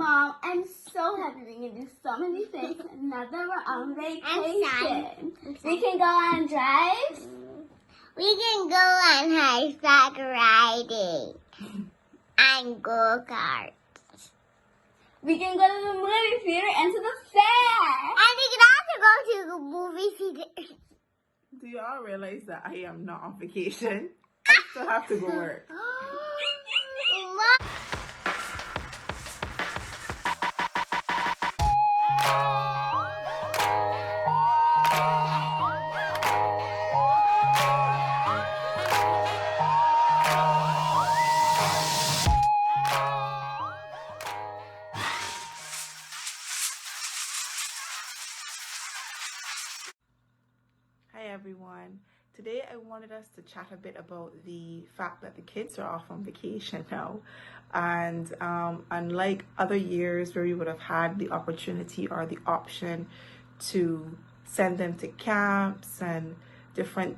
Mom, I'm so happy we can do so many things now that we're on vacation. We can go on drives. We can go on horseback riding and go-karts. We can go to the movie theater and to the fair. And we can also go to the movie theater. Do y'all realize that I am not on vacation? I still have to go work. Hi everyone. Today I wanted us to chat a bit about the fact that the kids are off on vacation now, and unlike other years where we would have had the opportunity or the option to send them to camps and different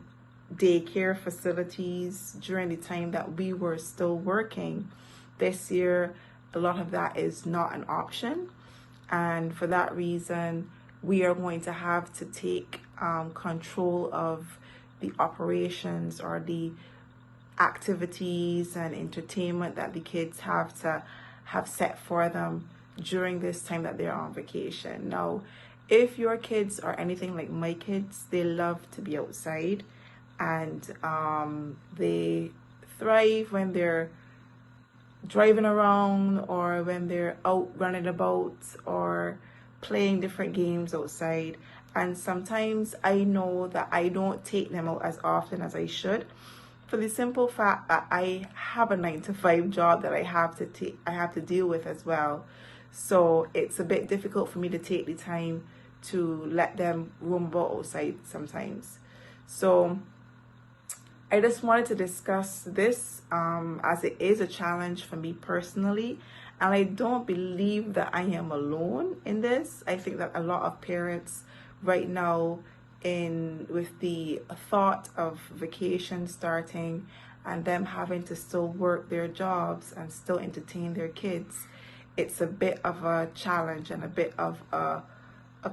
daycare facilities during the time that we were still working, this year a lot of that is not an option, and for that reason we are going to have to take control of the operations or the activities and entertainment that the kids have to have set for them during this time that they're on vacation. Now, if your kids are anything like my kids, they love to be outside, and they thrive when they're driving around or when they're out running about or playing different games outside. And sometimes I know that I don't take them out as often as I should, for the simple fact that I have a 9-to-5 job that I have to deal with as well. So it's a bit difficult for me to take the time to let them roam about outside sometimes. So I just wanted to discuss this as it is a challenge for me personally. And I don't believe that I am alone in this. I think that a lot of parents right now, with the thought of vacation starting and them having to still work their jobs and still entertain their kids, it's a bit of a challenge and a bit of a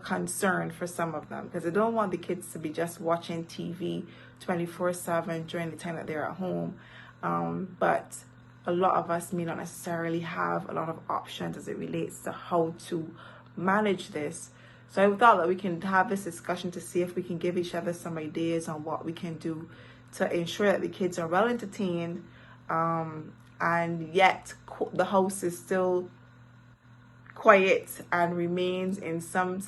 concern for some of them, because I don't want the kids to be just watching TV 24/7 during the time that they're at home. But a lot of us may not necessarily have a lot of options as it relates to how to manage this. So I thought that we can have this discussion to see if we can give each other some ideas on what we can do to ensure that the kids are well entertained, and yet the house is still quiet and remains in some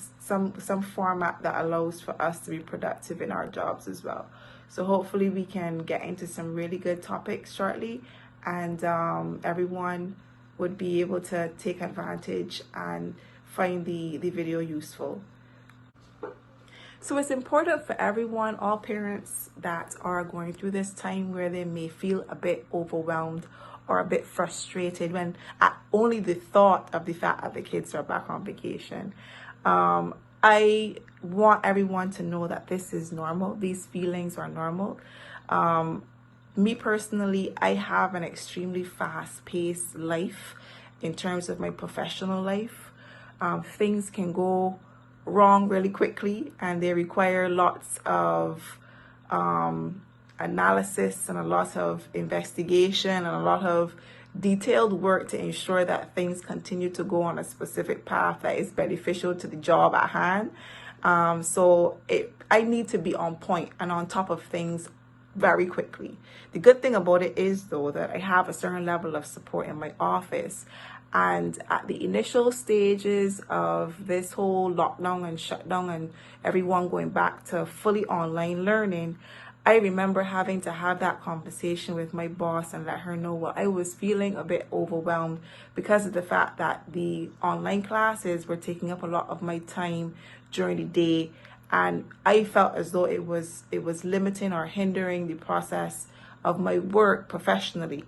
format that allows for us to be productive in our jobs as well. So hopefully we can get into some really good topics shortly, and everyone would be able to take advantage and find the video useful. So it's important for everyone, all parents that are going through this time where they may feel a bit overwhelmed or a bit frustrated when at only the thought of the fact that the kids are back on vacation. I want everyone to know that this is normal. These feelings are normal. Me personally, I have an extremely fast-paced life in terms of my professional life. Things can go wrong really quickly, and they require lots of analysis and a lot of investigation and a lot of detailed work to ensure that things continue to go on a specific path that is beneficial to the job at hand. So I need to be on point and on top of things very quickly. The good thing about it is, though, that I have a certain level of support in my office. And at the initial stages of this whole lockdown and shutdown and everyone going back to fully online learning, I remember having to have that conversation with my boss and let her know what I was feeling a bit overwhelmed because of the fact that the online classes were taking up a lot of my time during the day. And I felt as though it was limiting or hindering the process of my work professionally.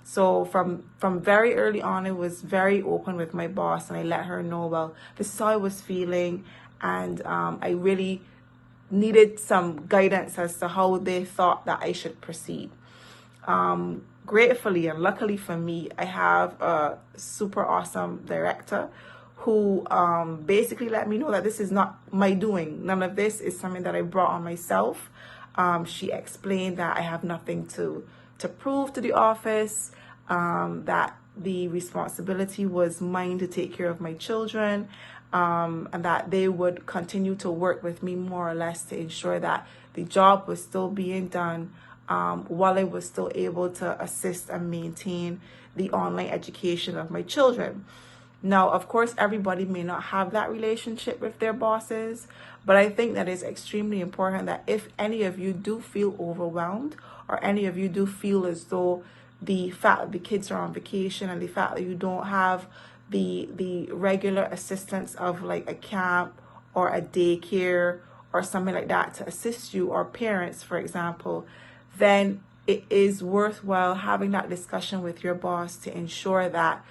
So from very early on, I was very open with my boss, and I let her know, well, this is how I was feeling, and I really needed some guidance as to how they thought that I should proceed. gratefully and luckily for me, I have a super awesome director who basically let me know that this is not my doing. None of this is something that I brought on myself. She explained that I have nothing to prove to the office, that the responsibility was mine to take care of my children, and that they would continue to work with me more or less to ensure that the job was still being done, while I was still able to assist and maintain the online education of my children. Now, of course, everybody may not have that relationship with their bosses, but I think that it's extremely important that if any of you do feel overwhelmed, or any of you do feel as though the fact that the kids are on vacation and the fact that you don't have the regular assistance of like a camp or a daycare or something like that to assist you, or parents, for example, then it is worthwhile having that discussion with your boss to ensure that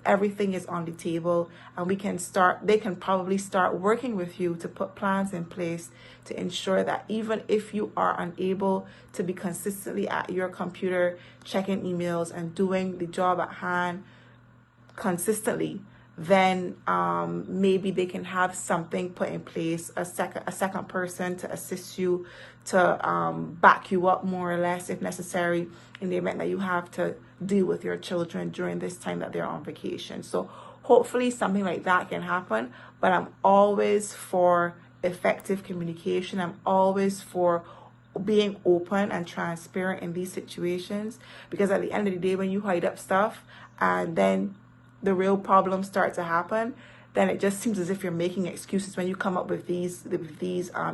everything is on the table, and they can probably start working with you to put plans in place to ensure that even if you are unable to be consistently at your computer checking emails and doing the job at hand consistently, then maybe they can have something put in place, a second person to assist you, to back you up more or less if necessary, in the event that you have to deal with your children during this time that they're on vacation. So hopefully something like that can happen, but I'm always for effective communication. I'm always for being open and transparent in these situations, because at the end of the day, when you hide up stuff and then the real problems start to happen, then it just seems as if you're making excuses when you come up with these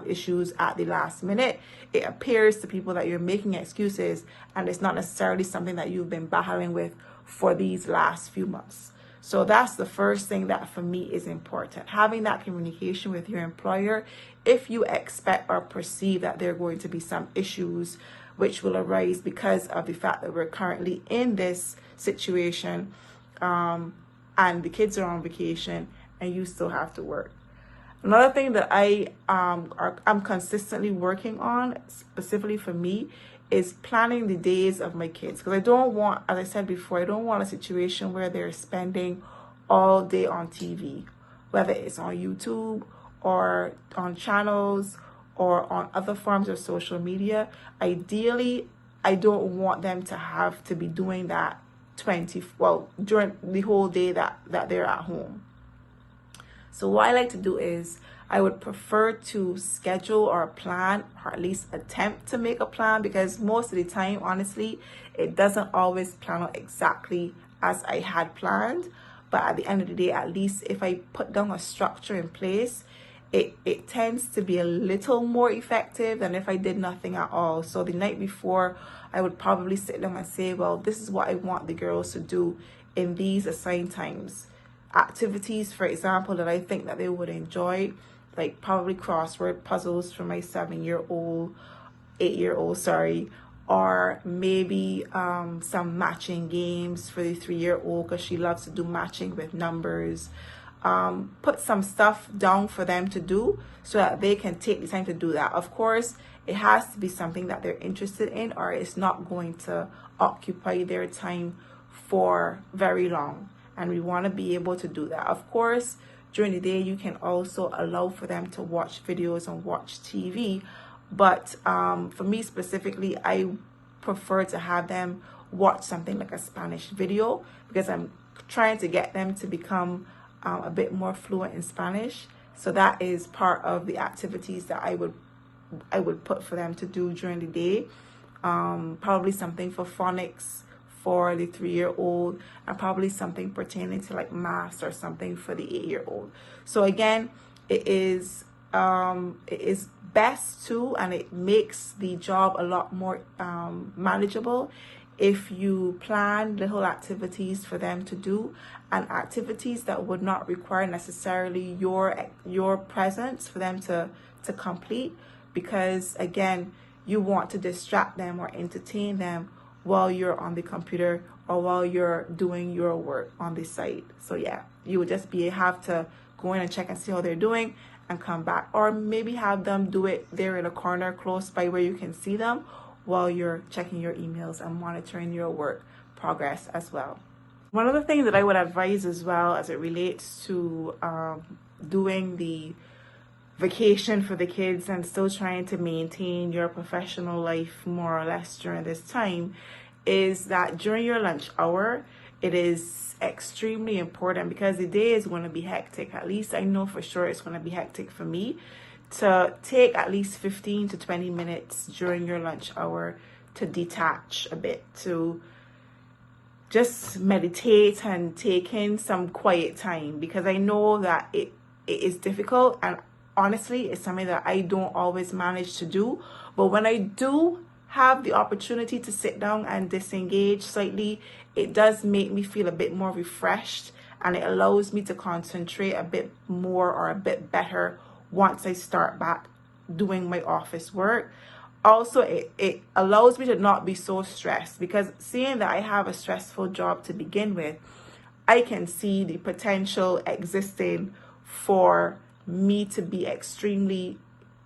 issues at the last minute. It appears to people that you're making excuses, and it's not necessarily something that you've been battling with for these last few months. So that's the first thing that for me is important, having that communication with your employer. If you expect or perceive that there are going to be some issues which will arise because of the fact that we're currently in this situation, and the kids are on vacation and you still have to work. Another thing that I'm consistently working on, specifically for me, is planning the days of my kids, because I don't want, as I said before, I don't want a situation where they're spending all day on TV, whether it's on YouTube or on channels or on other forms of social media. Ideally, I don't want them to have to be doing that during the whole day that they're at home. So what I like to do is I would prefer to schedule or plan, or at least attempt to make a plan, because most of the time, honestly, it doesn't always plan out exactly as I had planned. But at the end of the day, at least if I put down a structure in place, it tends to be a little more effective than if I did nothing at all. So the night before, I would probably sit down and say, well, this is what I want the girls to do in these assigned times. Activities, for example, that I think that they would enjoy, like probably crossword puzzles for my 8-year-old, or maybe some matching games for the 3-year-old, because she loves to do matching with numbers. Put some stuff down for them to do so that they can take the time to do that. Of course, it has to be something that they're interested in, or it's not going to occupy their time for very long. And we want to be able to do that. Of course, during the day, you can also allow for them to watch videos and watch TV. But for me specifically, I prefer to have them watch something like a Spanish video, because I'm trying to get them to become a bit more fluent in Spanish. So that is part of the activities that I would put for them to do during the day. Probably something for phonics for the 3-year-old, and probably something pertaining to like maths or something for the 8-year-old. So again, it is best to, and it makes the job a lot more manageable if you plan little activities for them to do, and activities that would not require necessarily your presence for them to complete, because again, you want to distract them or entertain them while you're on the computer or while you're doing your work on the site. So yeah, you would just have to go in and check and see how they're doing and come back, or maybe have them do it there in a corner close by where you can see them, while you're checking your emails and monitoring your work progress as well. One of the things that I would advise as well as it relates to doing the vacation for the kids and still trying to maintain your professional life more or less during this time is that during your lunch hour, it is extremely important, because the day is going to be hectic. At least I know for sure it's going to be hectic for me, to take at least 15 to 20 minutes during your lunch hour to detach a bit, to just meditate and take in some quiet time, because I know that it is difficult, and honestly it's something that I don't always manage to do. But when I do have the opportunity to sit down and disengage slightly, it does make me feel a bit more refreshed, and it allows me to concentrate a bit more or a bit better once I start back doing my office work. Also, it allows me to not be so stressed, because seeing that I have a stressful job to begin with, I can see the potential existing for me to be extremely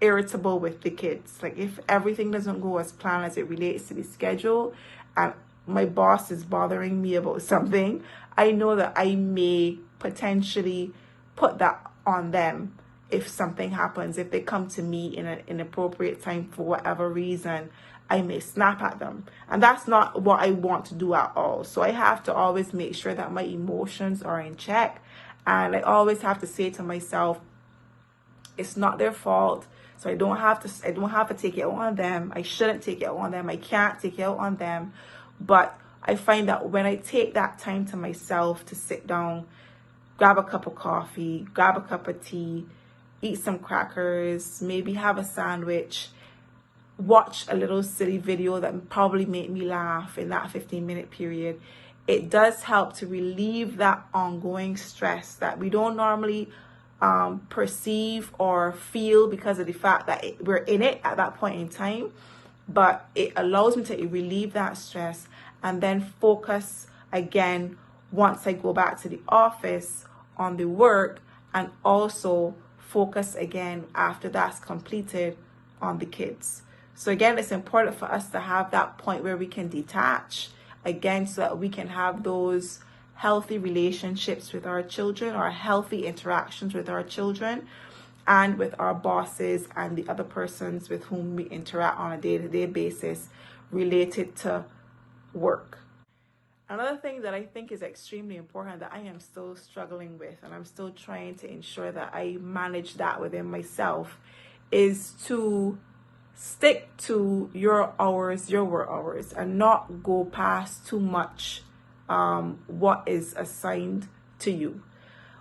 irritable with the kids. Like if everything doesn't go as planned as it relates to the schedule, and my boss is bothering me about something, I know that I may potentially put that on them. If something happens, if they come to me in an inappropriate time for whatever reason, I may snap at them. And that's not what I want to do at all. So I have to always make sure that my emotions are in check. And I always have to say to myself, it's not their fault. So I don't have to take it out on them. I shouldn't take it out on them. I can't take it out on them. But I find that when I take that time to myself to sit down, grab a cup of coffee, grab a cup of tea, eat some crackers, maybe have a sandwich, watch a little silly video that probably made me laugh in that 15-minute period, it does help to relieve that ongoing stress that we don't normally perceive or feel because of the fact that we're in it at that point in time. But it allows me to relieve that stress and then focus again once I go back to the office on the work, and also focus again after that's completed on the kids. So again, it's important for us to have that point where we can detach again, so that we can have those healthy relationships with our children, or healthy interactions with our children and with our bosses and the other persons with whom we interact on a day-to-day basis related to work. Another thing that I think is extremely important that I am still struggling with, and I'm still trying to ensure that I manage that within myself, is to stick to your hours, your work hours, and not go past too much what is assigned to you.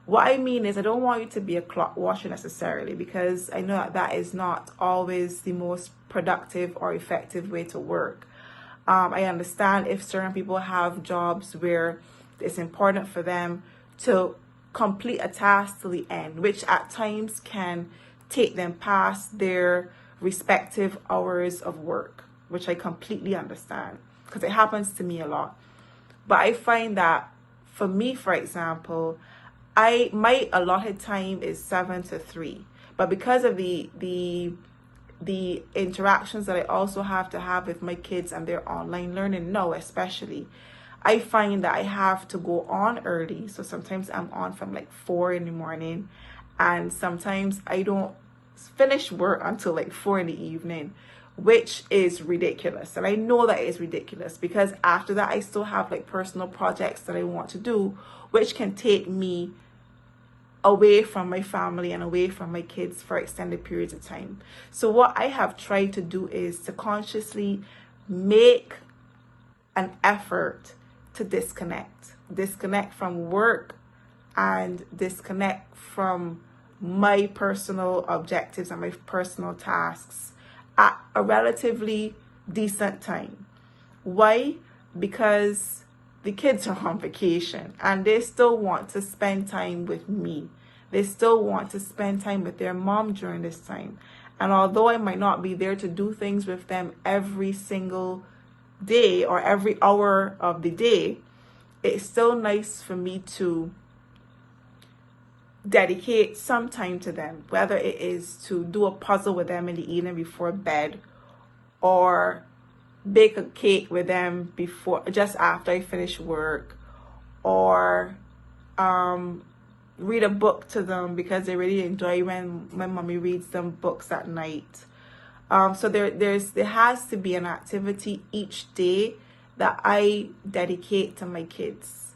What I mean is, I don't want you to be a clock watcher necessarily, because I know that that is not always the most productive or effective way to work. I understand if certain people have jobs where it's important for them to complete a task to the end, which at times can take them past their respective hours of work, which I completely understand, because it happens to me a lot. But I find that for me, for example, my allotted time is 7 to 3, but because of the interactions that I also have to have with my kids and their online learning now, especially, I find that I have to go on early. So sometimes I'm on from like 4 in the morning, and sometimes I don't finish work until like 4 in the evening, which is ridiculous. And I know that is ridiculous, because after that I still have like personal projects that I want to do, which can take me away from my family and away from my kids for extended periods of time. So what I have tried to do is to consciously make an effort to disconnect from work and disconnect from my personal objectives and my personal tasks at a relatively decent time. Why? Because the kids are on vacation and they still want to spend time with me. They still want to spend time with their mom during this time. And although I might not be there to do things with them every single day or every hour of the day, it's still nice for me to dedicate some time to them, whether it is to do a puzzle with them in the evening before bed, or bake a cake with them just after I finish work, or read a book to them because they really enjoy when mommy reads them books at night. So there has to be an activity each day that I dedicate to my kids.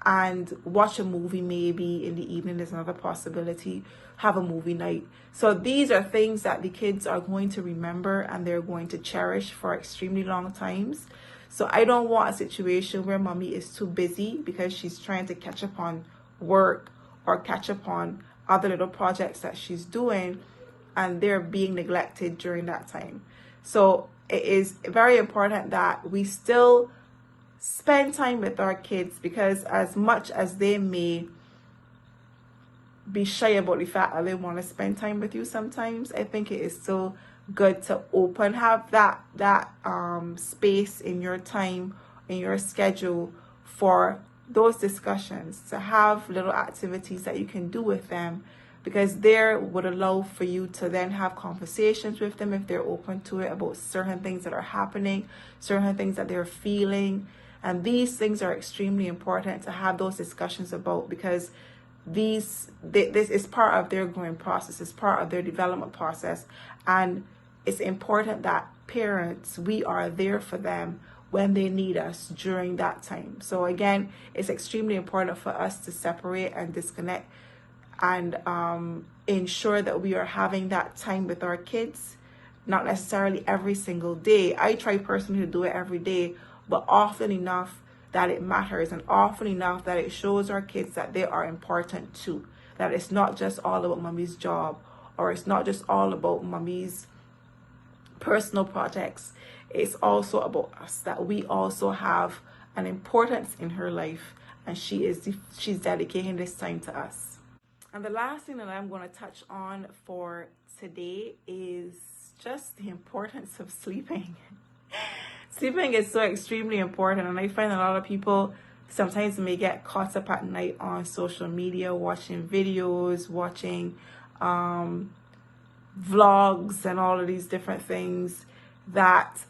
And watch a movie maybe in the evening is another possibility. Have a movie night. So these are things that the kids are going to remember and they're going to cherish for extremely long times. So I don't want a situation where mommy is too busy because she's trying to catch up on work or catch up on other little projects that she's doing, and they're being neglected during that time. So it is very important that we still spend time with our kids, because as much as they may be shy about the fact that they want to spend time with you sometimes, I think it is still good to have that space in your time, in your schedule, for those discussions, to have little activities that you can do with them, because there would allow for you to then have conversations with them if they're open to it about certain things that are happening, certain things that they're feeling. And these things are extremely important to have those discussions about, because this is part of their growing process, it's part of their development process. And it's important that parents, we are there for them when they need us during that time. So again, it's extremely important for us to separate and disconnect and ensure that we are having that time with our kids, not necessarily every single day. I try personally to do it every day, but often enough that it matters, and often enough that it shows our kids that they are important too, that it's not just all about mommy's job, or it's not just all about mommy's personal projects. It's also about us, that we also have an importance in her life, and she's dedicating this time to us. And the last thing that I'm going to touch on for today is just the importance of sleeping. Sleeping is so extremely important, and I find a lot of people sometimes may get caught up at night on social media, watching videos, watching vlogs and all of these different things, that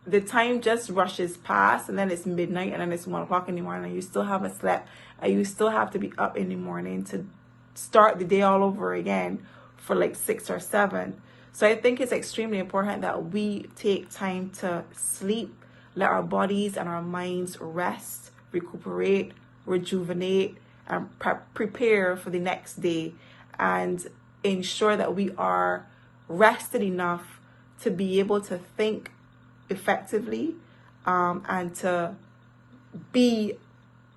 the time just rushes past, and then it's midnight, and then it's 1 o'clock in the morning, and you still haven't slept, and you still have to be up in the morning to start the day all over again for like 6 or 7. So I think it's extremely important that we take time to sleep, let our bodies and our minds rest, recuperate, rejuvenate, and prepare for the next day, and ensure that we are rested enough to be able to think effectively, and to be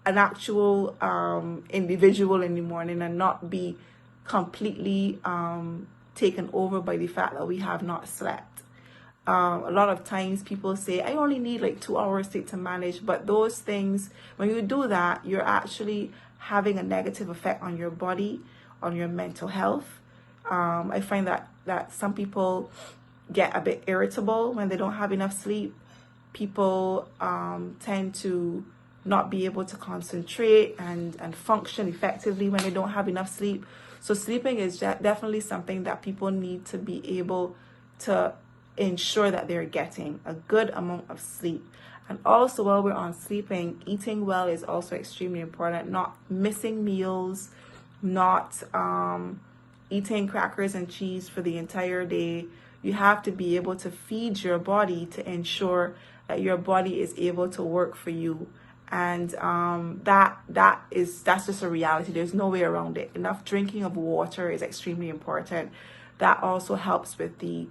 an actual individual in the morning, and not be completely taken over by the fact that we have not slept. A lot of times people say, I only need like 2 hours to manage, but those things, when you do that, you're actually having a negative effect on your body, on your mental health. I find that some people get a bit irritable when they don't have enough sleep. People tend to not be able to concentrate and function effectively when they don't have enough sleep. So sleeping is definitely something that people need to be able to ensure that they're getting a good amount of sleep. And also, while we're on sleeping, eating well is also extremely important. Not missing meals, not eating crackers and cheese for the entire day. You have to be able to feed your body to ensure that your body is able to work for you. And that's just a reality. There's no way around it. Enough drinking of water is extremely important. That also helps with the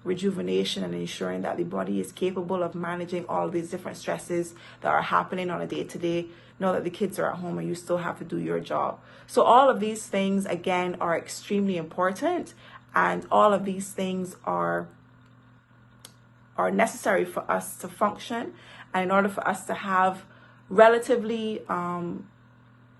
rejuvenation and ensuring that the body is capable of managing all these different stresses that are happening on a day-to-day. Know that the kids are at home and you still have to do your job. So all of these things, again, are extremely important, and all of these things are necessary for us to function, and in order for us to have relatively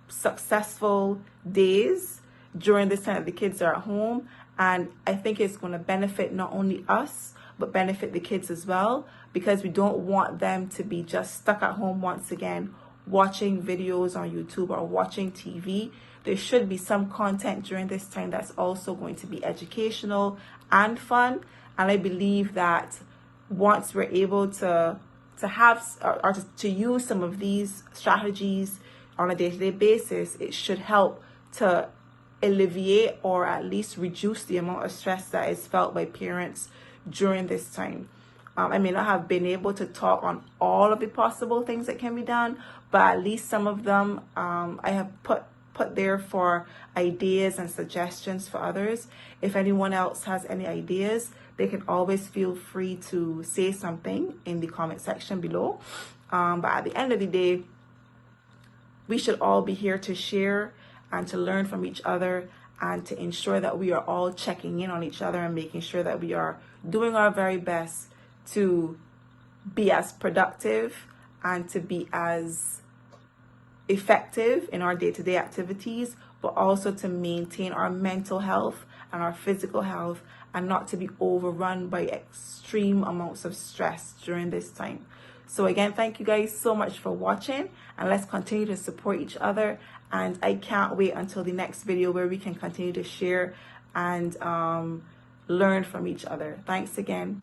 successful days during this time that the kids are at home. And I think it's going to benefit not only us, but benefit the kids as well, because we don't want them to be just stuck at home once again, watching videos on YouTube or watching TV. There should be some content during this time that's also going to be educational and fun. And I believe that once we're able to have or to use some of these strategies on a day-to-day basis, it should help to alleviate or at least reduce the amount of stress that is felt by parents during this time. I may not have been able to talk on all of the possible things that can be done, but at least some of them I have put there for ideas and suggestions for others. If anyone else has any ideas, they can always feel free to say something in the comment section below. But at the end of the day, we should all be here to share and to learn from each other and to ensure that we are all checking in on each other and making sure that we are doing our very best to be as productive and to be as effective in our day-to-day activities, but also to maintain our mental health and our physical health and not to be overrun by extreme amounts of stress during this time. So again, thank you guys so much for watching, and let's continue to support each other. And I can't wait until the next video where we can continue to share and learn from each other. Thanks again.